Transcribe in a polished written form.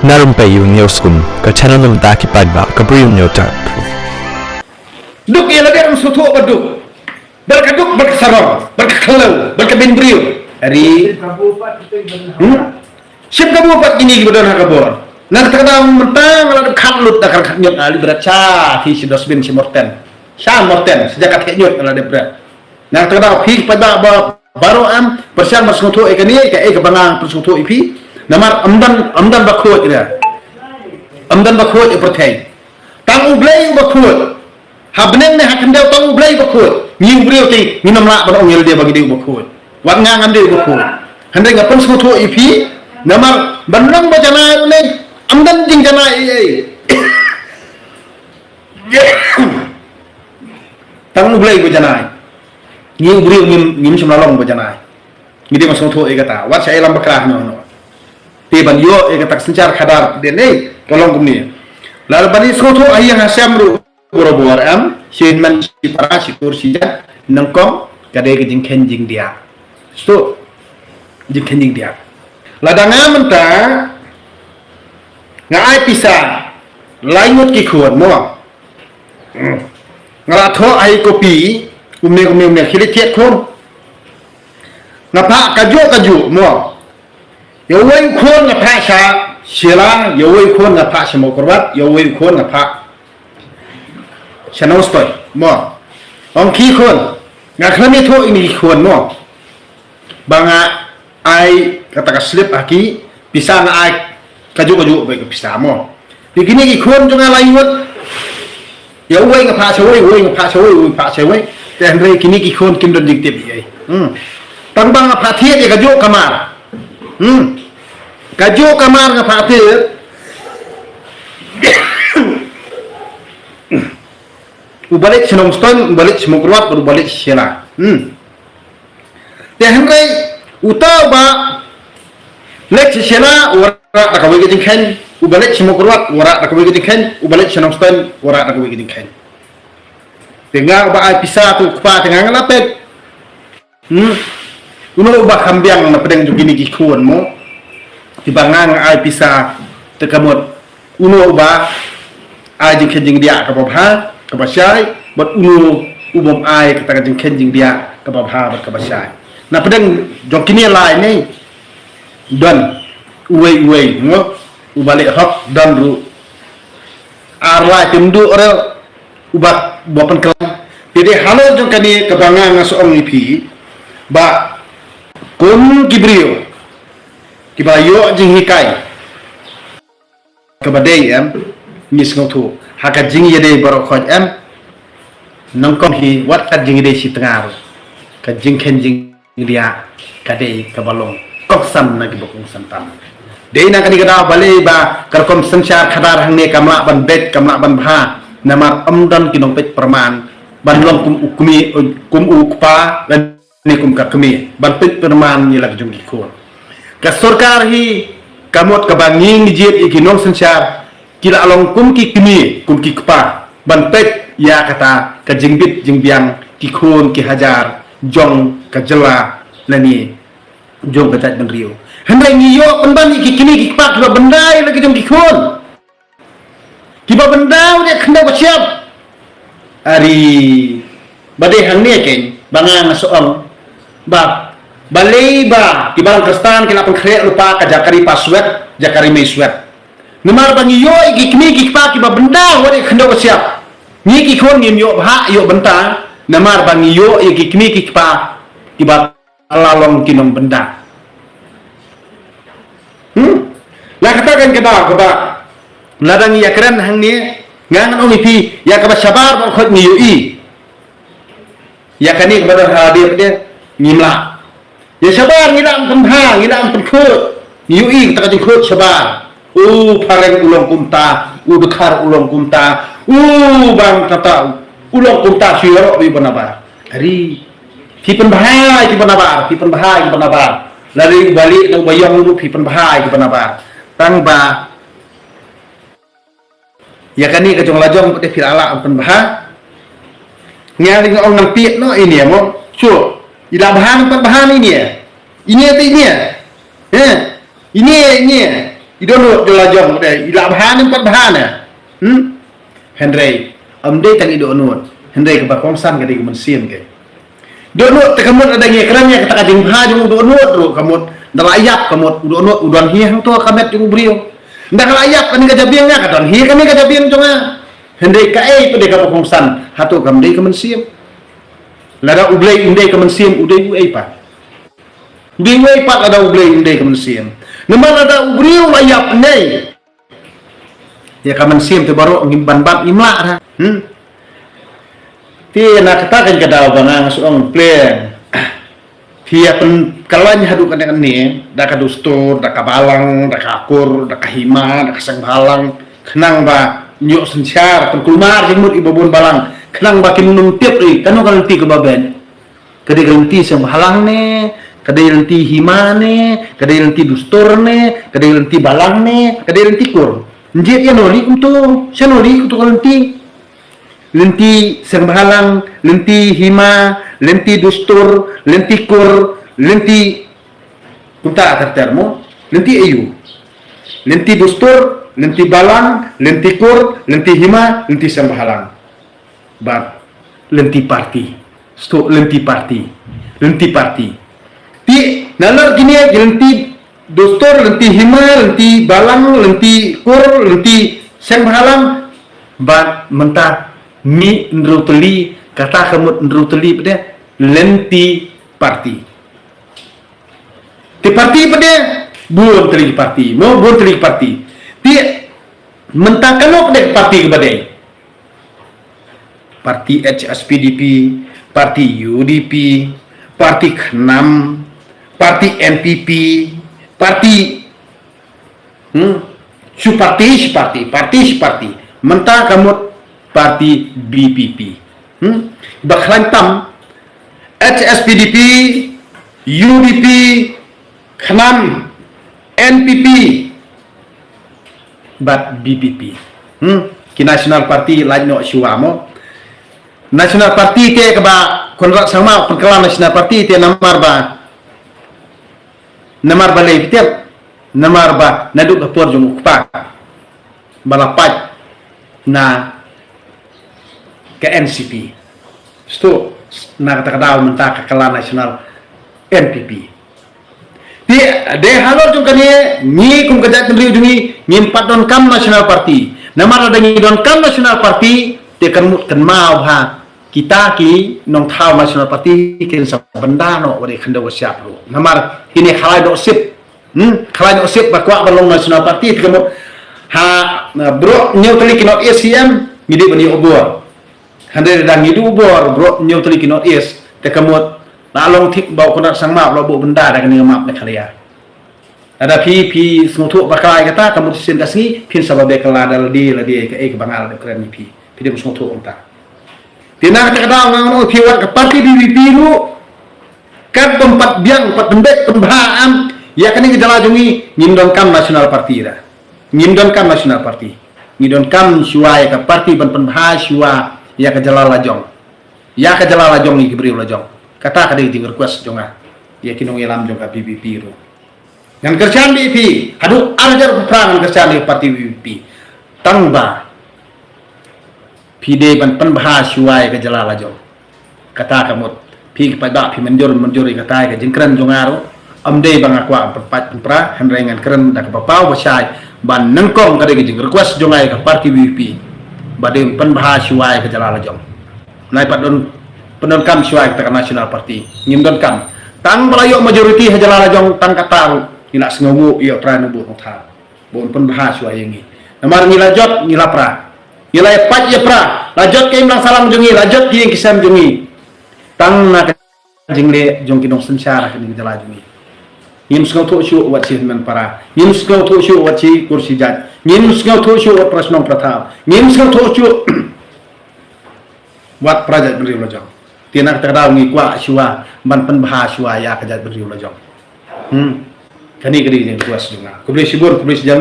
narum payu nyoskum ka channel num ta ki padba ka prium nyota duk ya lagi orang suatu baduk berkaduk berkesarong berkelau berkebinbriu hari siap kamu buat gini gitu dan kabur nak terkadang mentang kalau kamlut dah kan nyot ali beraca hi si dosbin si morten sejak kat nyot kalau dia berat nak terkadang hi pada baru am persian bersuatu ekani ke kebangang bersuatu ipi namar amdan bakut dia amdan bakut ipertai tang ublai bakut habnen ne hakan dia tang ublai bakut ni ublai ti ni namla ban ongel dia bagi dia bakut wat ngangan dia bakut handai ngapun suatu ipi namar banang bacana ni amdan jing jana tang ublai bacana ni ublai ngim semlalong bacana ni dia masuk tu kata wat saya lam bakrah no tiban yo kata sencar khadar dia ni tolong kumni lalu bani soto ayang hasyam ru boro-boro am sin man si para si kursi ja nangkong kade ke jing ken jing dia so jing ken jing dia ladanga menta ngai pisa lainut ki khuan mo ngara tho ai kopi umne khile tiet khon ngapa kaju mo yowai khon ngapa sha sila yowai khon ngapa shamo korbat yowai khon ngapa shanos toy mo ong ki khon ngakhani tho ini khon mo banga ai kata ka slip aki bisa na ai kaju baik bisa mo begini ki khon jonga lainut yowai ngapa shawai dan re kini ki khon kim don dikte bi ai tang bang ngapa thie je kaju kamar kaju kamar ngapa thie ubalik senong stone ubalik semokruat ubalik sila dan re utau ba lek sila ora tak kawai gejing khen ubalik semokruat ora tak kawai gejing khen ubalik senong stone ora tak kawai gejing khen tengah ba ai pisah tu kepa tengah ngalapet uno ba kambiang na pedeng jugini ki kuon mo tibangang ai pisah tekamot uno ba ai jing kenjing dia ka babha ka basyai bot uno ubom ai kata jing kenjing dia ka babha bot ka basyai na pedeng jokini lai ni don uwei mo ubalik hok don ru arwah timdu orel ubak bopan kelam jadi halo jong kani kebangang ngasoong ipi ba kun kibrio kibayo jing hikai kabadai em mis ngotu haka jing yede baro khoj em nangkom hi wat kat jing yede si tengar ka jing ken jing dia kadai kabalong koksam nagi bokong santam dei na kani kada bale ba karkom sanchar khadar hangne kamla ban bet kamla ban bha namar amdan kinong pet perman banlong kum ukpa dan ni kum kakmi ban pet perman ni lag jung kikor ka sarkar hi kamot ka banging jet ikinong sanchar kila along kum kikpa ban pet ya kata ka jingbit jingbiang kikon ki hajar jong ka jela lani jong ka tat ban rio hendai ngiyo penban ikikini kikpa ka bendai lagi jong kikon kiba benda dia kena bersiap ari badai hang ni ken bangang soal ba balai ba kibalang kristan kila pengkreat lupa ka jakari password jakari meswet nemar bangi yo ikmi kikpa kiba benda wadi kena bersiap ni kikon ngim yo bha yo benta nemar bangi yo ikmi kikpa kiba lalong kinong benda la katakan keba ladang ya keren hang ni ngangan ong ipi ya ka sabar ba khot ni yui ya kani ka hadir dia ngimla ya sabar ngidam pemha ngidam pemkhut yui ta ka khut sabar pareng ulong kumta bekar ulong kumta bang kata ulong kumta sioro bi benabar hari ti penbahai ti benabar lari balik nang bayang lu ti penbahai ti benabar tang ba ya kani ka jong lajong ko te firala ampen bah nyari ngong nang piet no ini ya mo so ila bahan ampen bahan ini ya ini ya ini idonot jelajong deh ila bahan empat bahan ya Henry amde tang idonot Henry ke bakongsan ke di mensim ke donot tekamut ada nge kerannya kata kading ha jung donot ro kamut dalayap kamut donot udan hiang to kamet jung brio ndak layak kan gajabiangnya kadon hi kami gajabiang jonga Henry kae pada ka bakongsan hatu kamde ke mensim lada ublay inde ke mensim uday u pa di way pat ada ublay inde ke mensim naman ada ubrio layap nei ya ka mensim te baru ngimban bab imla ra ti nak katakan ke daw bang suong plan dia pen kalanya hadu kan ni da ka dustur da ka balang da ka akur da ka hima da ka sang balang kenang ba nyok sencar pen kulmar jemut ibabun balang kenang ba kinung tiap ri kanu kan ti ke baben kade ganti sang balang ne kade ganti hima ne kade ganti dustur ne kade ganti balang ne kade ganti kur njit ya noli untuk senoli untuk ganti lenti sembhalang, lenti hima, lenti dustur, lenti kur, lenti kunta tertermo, lenti ayu, lenti dustur, lenti balang, lenti kur, lenti hima, lenti sembhalang, bat lenti parti, sto lenti parti, ti nalar gini lenti dustur, lenti hima, lenti balang, lenti kur, lenti sembhalang, bat mentah mi nruteli kata kamut nruteli pada lenti parti ti parti pada buon teli parti mo buon teli parti ti mentakanok dek parti kepada parti HSPDP parti UDP parti K6 parti NPP parti parti mentah kamut parti BPP baklan tam HSPDP UDP K6 NPP bat BPP ki national party lain no siwamo national party te ke ba konrak sama perkelan national party te namar ba le tiap namar ba naduk kapor jung ukpa balapat na ke NCP sto na kata mentah ke kelan nasional NPP di de halo jung kani ni kum kejat kendri jungi ngimpat don kam national party namar ada ngi don kam national party te kan mau ha kita ki nong thau national party ken sa benda no wari khanda wasiap ro namar ini khalai do sip bakwa balong national party te kamu ha bro neutral kinot ACM ngidi bani obor Handai dan hidup bor bro neutral kinot is te kamut lalong tik bau kunat sang map lo bu benda dah kena map nak kalian ada pi semutu bakai kata kamut sin kasih pin sababe kala dal di ke bangal keren pi dia semutu unta tina kata ngano pi wat ke parti BBP lu kan tempat biang tempat tembek pembahaan ya kan ini jalajungi nyindon kam national party dah nyindon kam national party nyindon kam suai ke parti ban pembahas suai ya ke jalala jong ni kibri jong kata kadai di request jonga ya kinong ilam jong ka BBP ro ngan kerjaan BBP hadu ajar perang kerjaan di parti BBP tangba pide ban penbahas suai ke jalala jong kata kamut pi pada pi menjur kata ke jengkran jongaro amde bang akwa perpat pra henrengan keren dak bapau basai ban nengkong kadai ke request jonga ke parti BBP badem penbahas suai ke jalala jong nai padon kam suai ke national party ngimdon kam tang balayo majority ha jalala jong tang kataru ina sengomu iyo pranu bu thar bon penbahas suai ngi namar ngilajot ngilapra ngilai pat ya pra lajot ke imlang salam jongi lajot ki kisam jongi tang na jingle jong kinong sensara ke jalala jongi ngim sengau tu syu wat si men para ngim sengau tu syu wat si kursi jat ngim sengau tu syu wat prasnong prathaw ngim sengau tu syu wat prajat beri lojong tinak terdaw ngi kwa syua ban penbahas syua ya kejat beri lojong kani kedi yang kuas juga kubli sibur kubli sejam